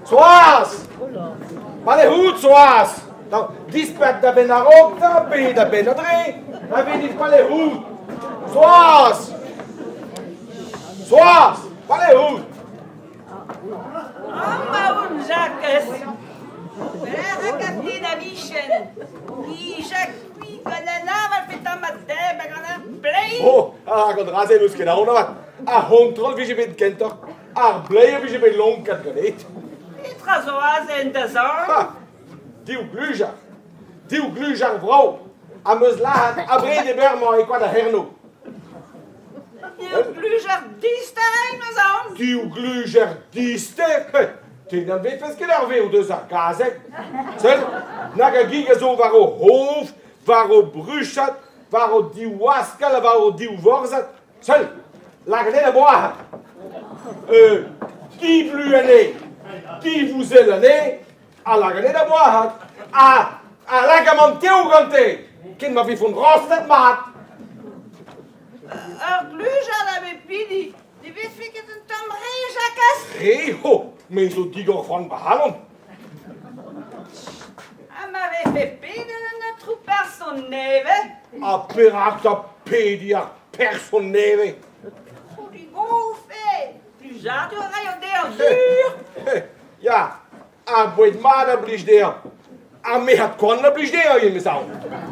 Soas! Pas les routes, Soas! Donc, dispète de ben à roc, tapé de ben à dré, n'avez dit pas les routes! Soas! Soas! Pas les routes! Maun Jacques, la capitaine Vichen, qui Jacques qui connaît va faire ma tête, ben play. Oh, quand rasé nous que là on a a hontrol wie je ben kenter, a blay wie je ben long kat gelet. Et trazoas en dezor. Ha! Diu glujar vrouw. A meus lahat, a bre de bermo e quoi da herno. Je plus jardiste nos ans. Diu glujar diste. T'es dan weet was gelarve o deus ar gazek. Sel, naga giga zo varo hof, varo bruchat, varo diu waskal, varo diu vorzat. Sel, la gane la boire. Qui plus année, qui vous est l'année, à la gane la boire, à la gamante ou gante, qui m'a fait fondre cette mat. Plus j'avais pidi. Die weet ik het een tamree, Jacques. Hey ho, mais zo digo van behalon. Elle m'avait fait payer de notre personnel. A peracta pedia personeve. Pour du gros fait. Plus jardin rayonné dur. Ja, a boit mat a blij der. A me hat kon a blij der, je misau.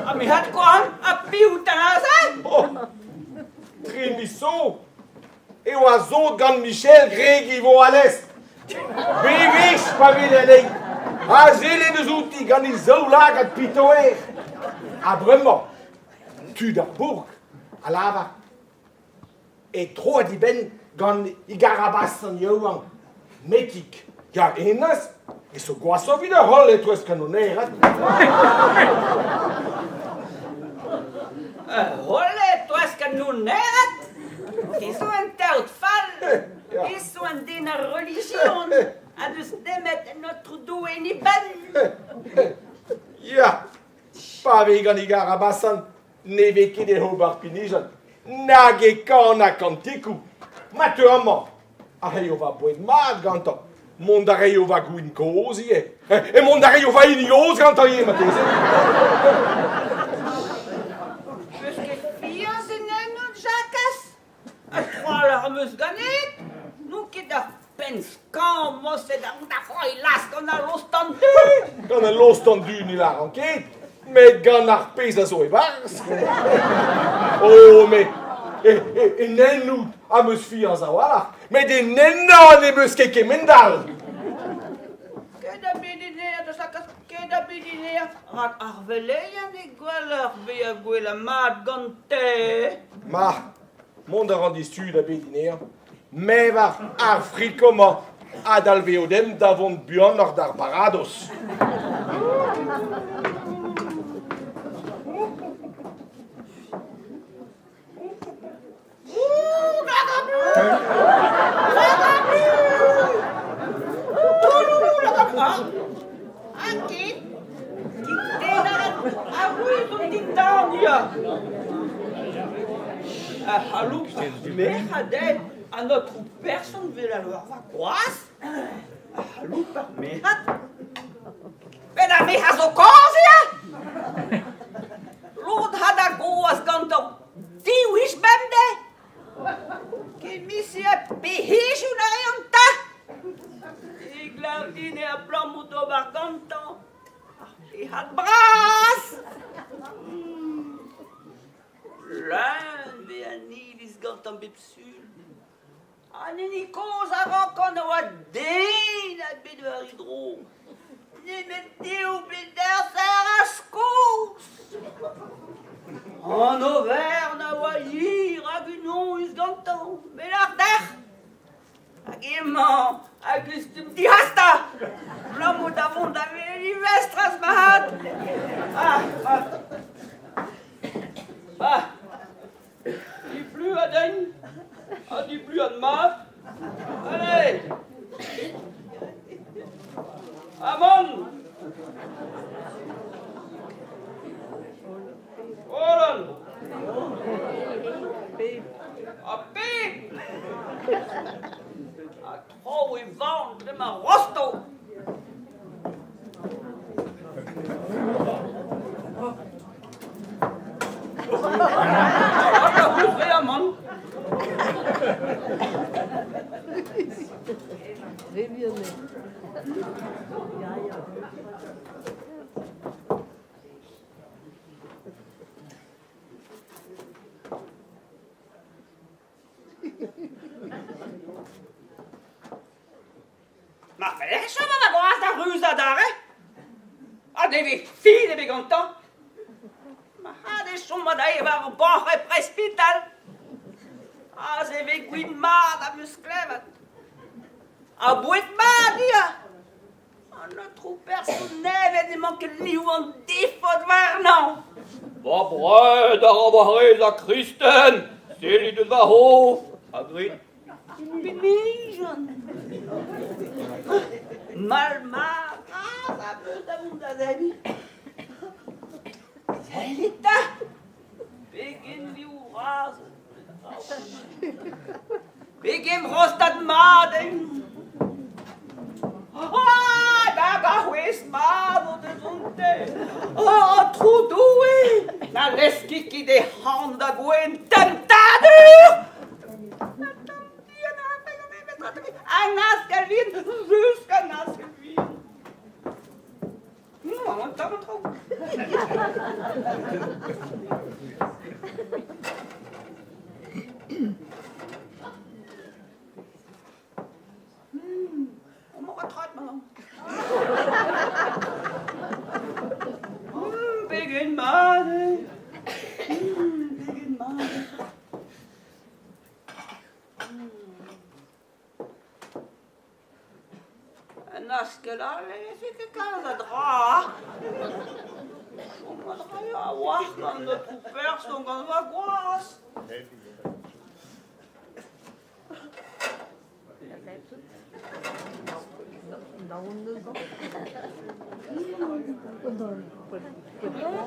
Maar had kwam een pieuwtaze. Oh, tremisso. E o azot gant Michel Gregi vo à l'est. Bevich pa vilening. A zele de zouti gant i zo lag at pitoer. A bremmo. Tu da bourg. A lava. E tro di ben gant i garabas an joan. Metik. Ja, enas. E so goaso vid a hol et oes kanoneret. Holle, tu is kanoneret. Is zo'n telt val. Is zo'n dine religion. En dus nemet notre doe in die ben. Ja, pa vegan i garabasan, ne veke de hobar pinijan. Nage kana kantiku. Matuama. Areio va boed mat ganta. Mondareio va gwin kozi e. E mondareio va inios ganta ye matese. Dus que filles en een Jacques. Ik ga er mus ganet. Nu que da pens kan mos de da foi las kon a los tante. Gan en los dan du ni la enquête. Met gan ar peza zo e bars. Oh, mais... E nen nout a meus fians a wala. Met e nen nan e meus keke mendal. Que da bidiner, de Jacques, que da bidiner. Rak arveleien e gweler be a gwela mat gante. Ma, mont a randi stud a bediner. Me var ar frikoma ad alveodem davon buan ar d'ar parados. Aqui, que tem a luz do Titânia. A luz merda a notre personne veut la loi quase. A luz merda. Pena merda zocosia. Lud hada goas ganto. Tiu is bemde. Que me se perrijo na yanta. Iglardine a plamuto barganto. E hat bras. L'un de anilis gantam bipsul. Anini cosa rocon o adin a bedvaridro. Ne metteu beder sarascous. En Auvergne, a Wailly, Raguenon, Isganton, Mélardère, Aguiman, Augustum Diasta, L'homme d'avant d'avait l'Ivestre Mahat. Dis plus à Daigne, dis plus à Mat. Allez, Amon. Olan! A pip! A tro i vant, det med rosto! Maar er is maar wat daar ruza daar, hè? Ah, det vi fine begonta. Maar had is zomaar dat je waar een boche prespital. Ah, ze vi queen mada musklevet. Ah, buit madia. Ah, notre personnel événement que nieuw diffot waar nou. Vad bröder av hela kristen, ser ni det var hof? Agrit. Benigen. Malma, ah, puta bunda debi. Zelita. Begin vi uras. Begin rostat maden. Ah, daga hues mado de zonte. Ah, trudoe. Na leskiki de handa gwen tentadur. Anaskelvin, ruska naskelvin. Mamma, ta man tro. Vad trött man. Begin maden. Begin maden. Naskelale, fick jag kalla dra. Som man drar jag vakande på personen var glas.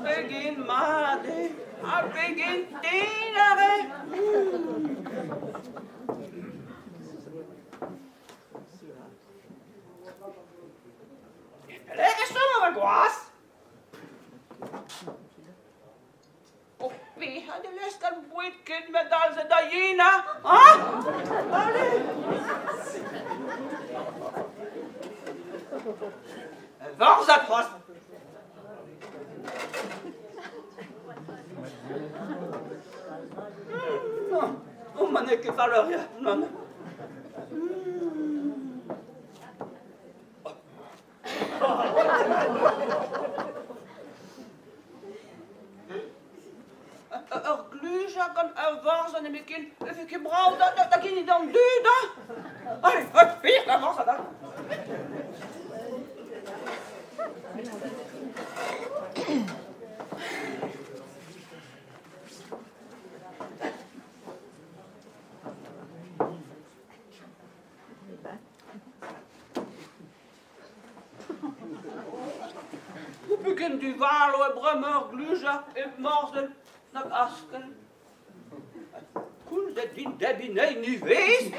Begin made, I begin dinare. Det är sådana glas. Och vi hade läst en weekend med Dalse Dajina. Ah? Varsat post. Om man inte faller hjärnan. Gluja kan ervarsen en begin. If ik brouw, dat kan je dan doen. Ai, weer, dat was het dan. Hoe begint u Walo, Brummer, Gluja, Marsden, naar Asken? Hoe dat die Debbie nee niet wees?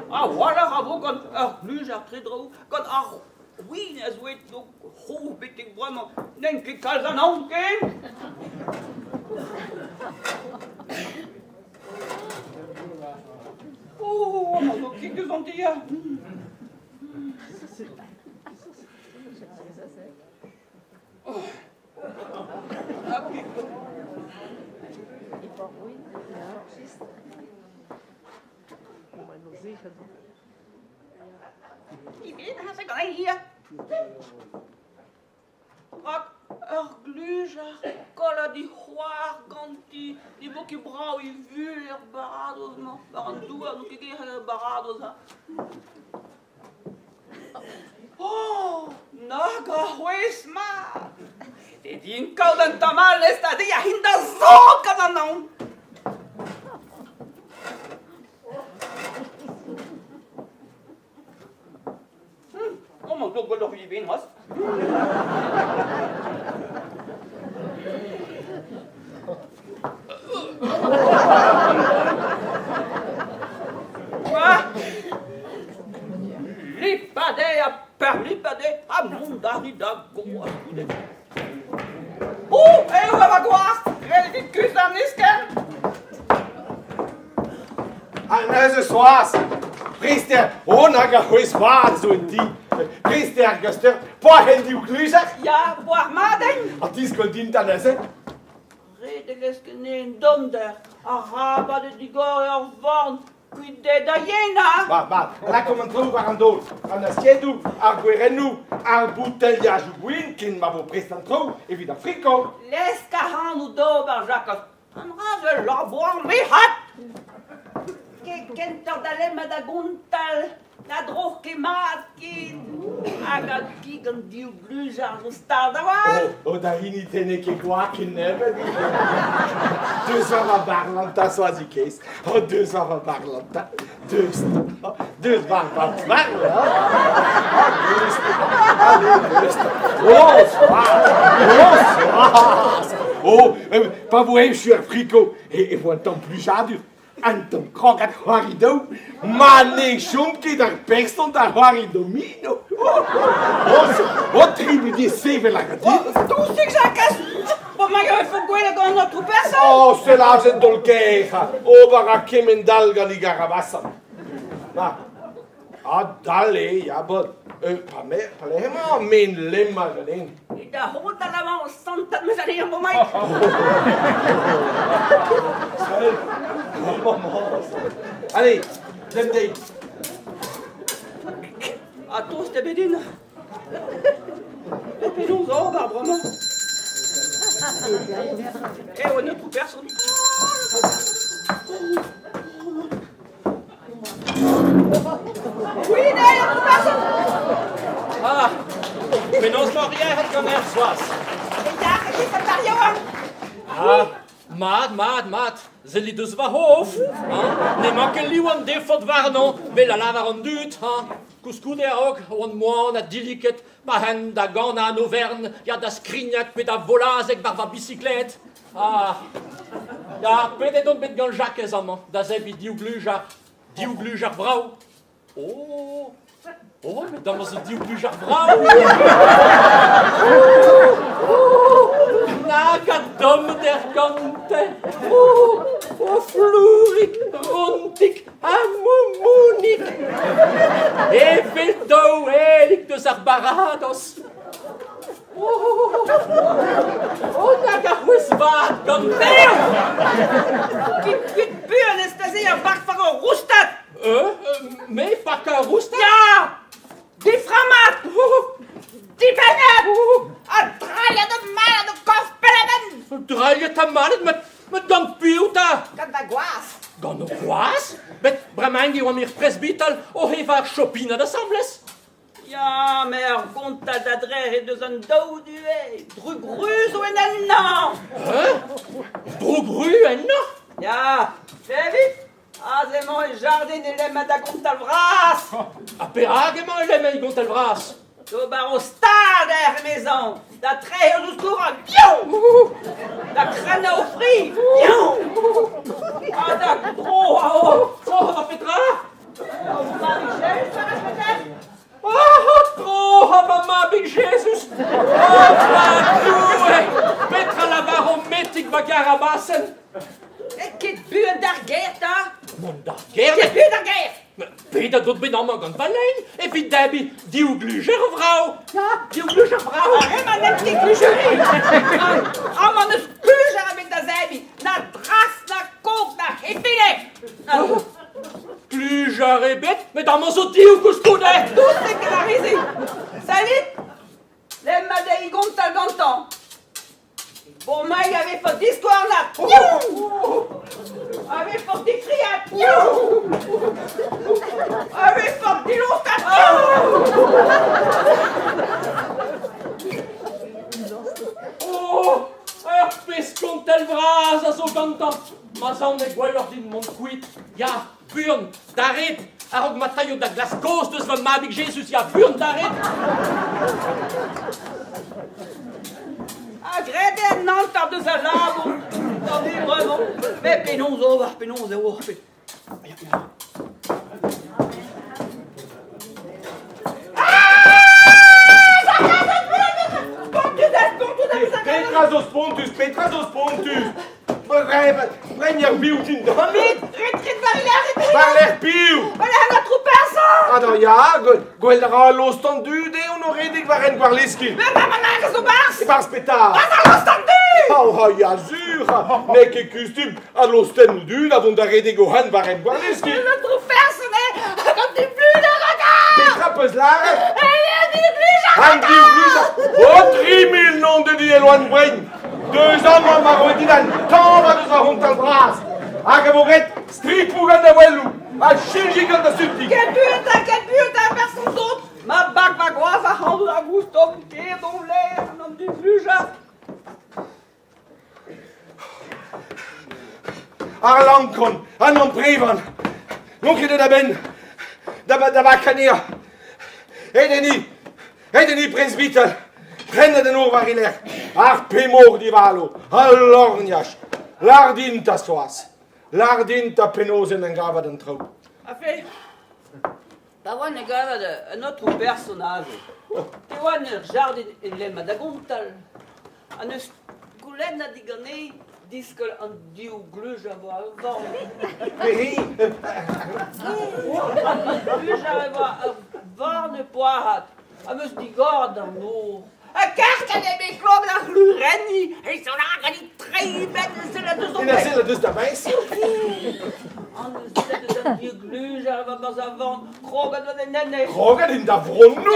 Ah, voilà, ga ook een Gluja, Tridro, kan ach, wie is weet nog hoe bitte Brummer, denk ik als een hond gaan? Oh, maar zo kijk eens aan die. Die binnen has ik alleen hier. Rak, gluja, kolla die hoar, ganti, die boekje brouw, die vuur, barados, maar barandoa, nog een keer barados. Oh, naga huesma. Det är en kallen tamales där jag hinner såka någon. Om man då går i vin hos. Perlipade a mundar da goa. Eu vou goar. Ele que custa nisken. ce soir, Priester, on a gehört, so in die. Priester, gestern, pas Handy Glüser. Ja, boah, Maden. A dies kommt in der Nase. Redeles geneen donder. Araba de digor vorn. Quide da jena. Va, là comme on trouve un dos. On a siedu, a guerenu, a bouteillage buin, kin ma vo prestan trou, et vida frico. Leska han u do bar Jacob. An rage labor me hat. Kenter dale madaguntal. Na droog gemaakt, aga kieken die bluzer gestaan daar. Oh, da hin niet in ik waken hebben. Dus van Barland, dat was ik eens. Oh, dus van Barland, dus van Barland. Oh, pas vous je suis un fricot. Et vous un temps plus jadure. En toen krok het Harido, maar nee, Schumke, daar perstond daar Harido Mino. Wat tribu die 7 lagen dit? Toen zeg ik wat mag je uit voor goeie gaan naar de persoon? Oh, se la se dolkeja, obara kemendalga li garabassa. Ma, dale, ja, but, palema min lemma alleen. De hoed allemaal stond dat met een voor mij. Allez, dem date. À tous te bedienen. Et puis nous autres, vraiment. Et on est pour personne. Oui, d'ailleurs, pour personne. Ah, mais non, c'est rien, het commerce was. Ja, het is een barrière. Ah, maat. Ze li dus wat hoofd. Ne maken liewen defot warno, maar la lava renduut. Couscous er ook, on moan, a diliket, maar hen da gan aan Auvergne, ja da skrignac met da volazek bar va bicyclette. Ah, ja, pede don bet gan Jacques amant, da zebi diuglujar vrau. Oh, mais dan was het diuglujar vrau. Naga dom der kante. Floerik, rondik, amumunik. Eveldo, elik de Zarbarados. Naga huiswaard kante. Kit buren is te zeer bak van een roestat. Mee pakken roestat? Ja, die framat. Die pennen. A draaien de mannen de kofpellen. Draai je te mannen met dan piuta? Kan dat guas. Dan nog was? Met Bramangi om hier presbytel of heeft haar shopping de sambles? Ja, maar komt dat dreig dus een dode wee. Druk ruzo in de naam. Drogru en nog? Ja, vite. Ah, c'est mon jardin et les mains contre le bras. A peragement les mains contre le bras. Zo bar au stade der maison. Dat treille jusqu'au rang. Piou! Dat crâne au fri. Piou! Ah, dat gros à eau. Oh, wat Petra? Marie-Michel, ça reste peut-être? Oh, trop, mama, big Jesus. Oh, Petra la barometic bagarabassen. Ik heb buur daar geert, hè? Mon da Ik heb gerne. buur daar geert. Peter doet bij allemaal gaan alleen. En puis Debbie, diuglujar vrouw. Ja, diuglujar vrouw. Helemaal net die klucherie. Allemaal een klucher heb ik daar zei. Naar dras, naar kook, naar hippie. Klujar et bête, mais dans mon soutien couscous. Tout ce que la risi. Salut. Les madés, ils comptent à gantan. Pour moi, il avait fait d'histoire là. Avait fait des criades. Avait fait d'illustration. Oh, er pescon tel vras a zo gantan. Ma zan e gwellor din mon kuit. Ja, buurn, daret. Arog ma taio da glaskos deus van mabig Jesus, ja, buurn, daret. Agrede Nantes de sa labo. Dat is vraiment. Mais penons over. Petrazos pontus. Premier built in the Rit Par l'air pire! Maar hij gaat troep persen! Ah, nou ja, gwell ra los tan du, de on aurait dit que waren gwarliski. Maar mama nergens op bars! Par speta! Wat is los dan nu? Oh, ja, zuur! Nee, que custom, a los ten du, dat on aurait dit que han waren gwarliski. Hij troep persen, hè! Hij komt die bloeden regarde! Petra Peslare! Hij is die bloeden! Han die vluza! Oh, 3000 noms de die loin bring! 2 ans, moi, ma rodine, tant va de sa honte al bras! Ah, que vous êtes strict pour gagner Wellou! Ah, chirurgie comme de subtil! Quel but, hij persen dood! Maar bak maar gewoon van handen aan woest op een keer omleven om die bloeden! Arlankon, non prevan! Non che de da ben! Da vacania! Edeni presbytel! Prende den orvariler! Arpemor di valo! Allornias! Lardinta soas! Lardinta penosen en gava den trouw! Enfin, dat was een autre personnage. Die was een jardin in Lema da Gontal. En een sculena die gane diskel aan die gluja was. Peri! Gluja was warne poahat. En dus die garde nog. Een kerk en een klok naar Glurenni. En zo lagen die twee bedden zullen dus op. En dan zullen dus daarbij zien. Anders zetten dat die gluja was van grogen dat een nee. Rogan in da vronno!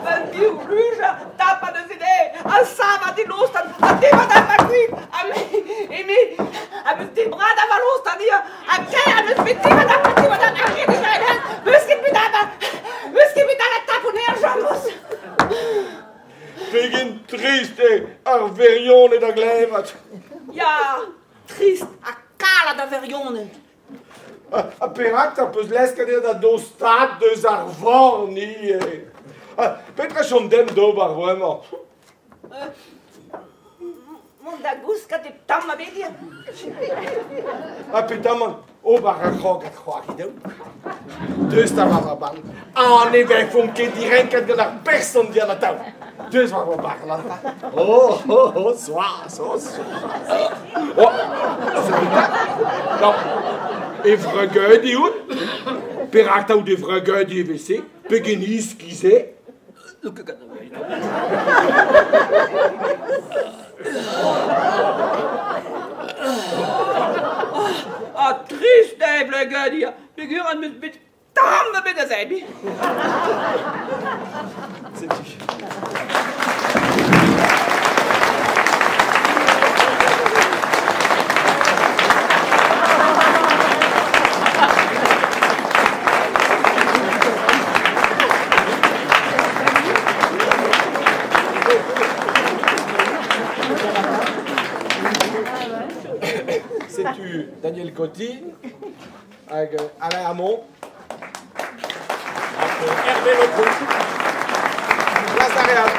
Van die gluja tappen dus idee. En samen die los dan. En die wat daar kwam. En die brada van los dan hier. En kijk, en met die wat daar gereden zijn. Misschien met dat taponeer jambos. Tegen triste, arverione da glevat. Ja, triest. A kala da verjonen. A perak ta peus lescader da do stad deus arvorni. Petra schon dem dobar, vraiment. Mon da guska de tamma bedia. A petaman, obar a rogat c'hoari Deus ta varaban. An evek fon ket direnket gant ar person dian a tau. Deus var o barlan. Oh, soas. Oh, non. E vrageu di out. Perak ta ou de vrageu di EVC. Pegenis kize. Triste blögödia. Figuren mit tamme bitte sebi. C'est-tu Daniel Coty, avec Alain Hamon, Hervé Lecroux. Place d'Aréal.